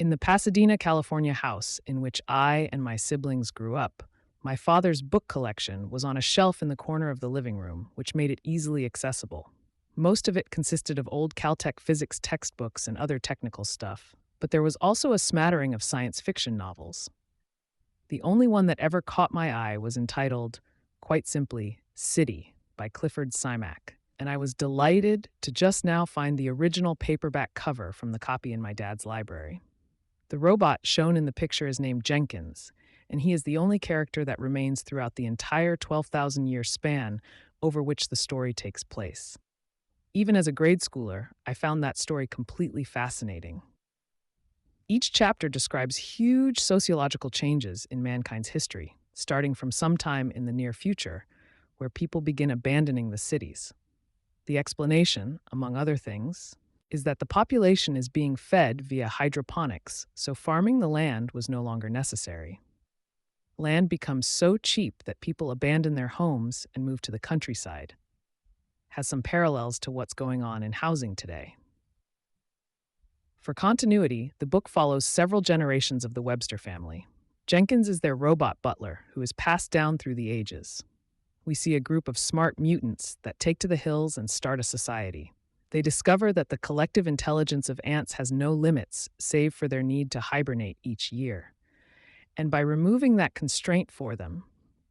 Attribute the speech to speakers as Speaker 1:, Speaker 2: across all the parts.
Speaker 1: In the Pasadena, California house in which I and my siblings grew up, my father's book collection was on a shelf in the corner of the living room, which made it easily accessible. Most of it consisted of old Caltech physics textbooks and other technical stuff, but there was also a smattering of science fiction novels. The only one that ever caught my eye was entitled, quite simply, City by Clifford Simak, and I was delighted to just now find the original paperback cover from the copy in my dad's library. The robot shown in the picture is named Jenkins, and he is the only character that remains throughout the entire 12,000-year span over which the story takes place. Even as a grade schooler, I found that story completely fascinating. Each chapter describes huge sociological changes in mankind's history, starting from sometime in the near future, where people begin abandoning the cities. The explanation, among other things, is that the population is being fed via hydroponics, so farming the land was no longer necessary. Land becomes so cheap that people abandon their homes and move to the countryside. Has some parallels to what's going on in housing today. For continuity, the book follows several generations of the Webster family. Jenkins is their robot butler, who is passed down through the ages. We see a group of smart mutants that take to the hills and start a society. They discover that the collective intelligence of ants has no limits, save for their need to hibernate each year. And by removing that constraint for them,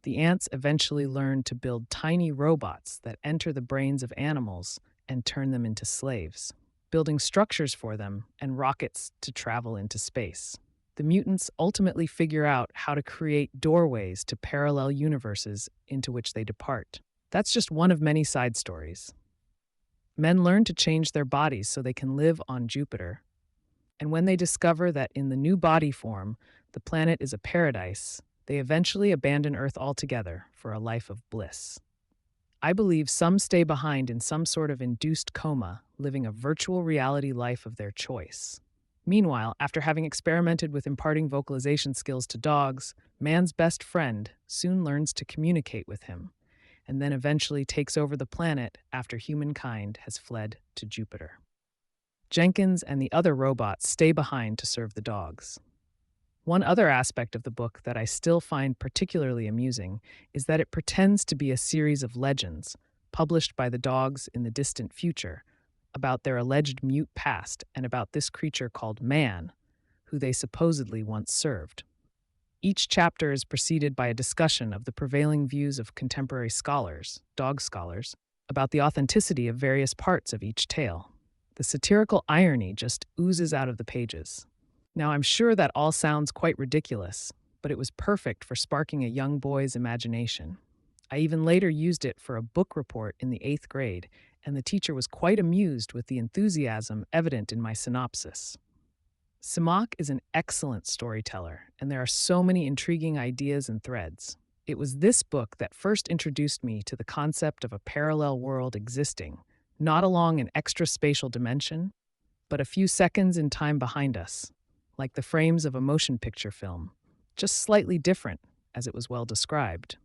Speaker 1: the ants eventually learn to build tiny robots that enter the brains of animals and turn them into slaves, building structures for them and rockets to travel into space. The mutants ultimately figure out how to create doorways to parallel universes into which they depart. That's just one of many side stories. Men learn to change their bodies so they can live on Jupiter. And when they discover that in the new body form, the planet is a paradise, they eventually abandon Earth altogether for a life of bliss. I believe some stay behind in some sort of induced coma, living a virtual reality life of their choice. Meanwhile, after having experimented with imparting vocalization skills to dogs, man's best friend soon learns to communicate with him, and then eventually takes over the planet after humankind has fled to Jupiter. Jenkins and the other robots stay behind to serve the dogs. One other aspect of the book that I still find particularly amusing is that it pretends to be a series of legends, published by the dogs in the distant future, about their alleged mute past and about this creature called man, who they supposedly once served. Each chapter is preceded by a discussion of the prevailing views of contemporary scholars, dog scholars, about the authenticity of various parts of each tale. The satirical irony just oozes out of the pages. Now, I'm sure that all sounds quite ridiculous, but it was perfect for sparking a young boy's imagination. I even later used it for a book report in the 8th grade, and the teacher was quite amused with the enthusiasm evident in my synopsis. Simak is an excellent storyteller, and there are so many intriguing ideas and threads. It was this book that first introduced me to the concept of a parallel world existing, not along an extra-spatial dimension, but a few seconds in time behind us, like the frames of a motion picture film, just slightly different, as it was well described.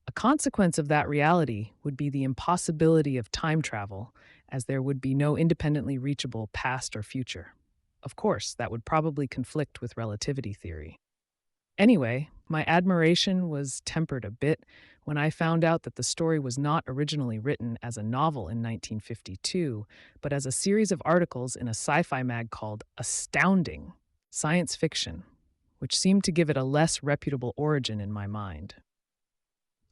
Speaker 1: A consequence of that reality would be the impossibility of time travel, as there would be no independently reachable past or future. Of course, that would probably conflict with relativity theory. Anyway, my admiration was tempered a bit when I found out that the story was not originally written as a novel in 1952, but as a series of articles in a sci-fi mag called Astounding Science Fiction, which seemed to give it a less reputable origin in my mind.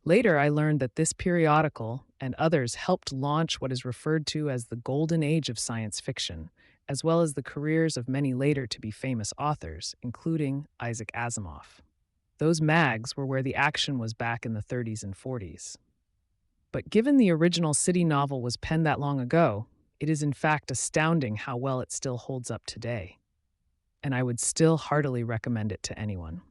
Speaker 1: Later, I learned that this periodical and others helped launch what is referred to as the golden age of science fiction, as well as the careers of many later-to-be famous authors, including Isaac Asimov. Those mags were where the action was back in the 30s and 40s. But given the original City novel was penned that long ago, it is in fact astounding how well it still holds up today. And I would still heartily recommend it to anyone.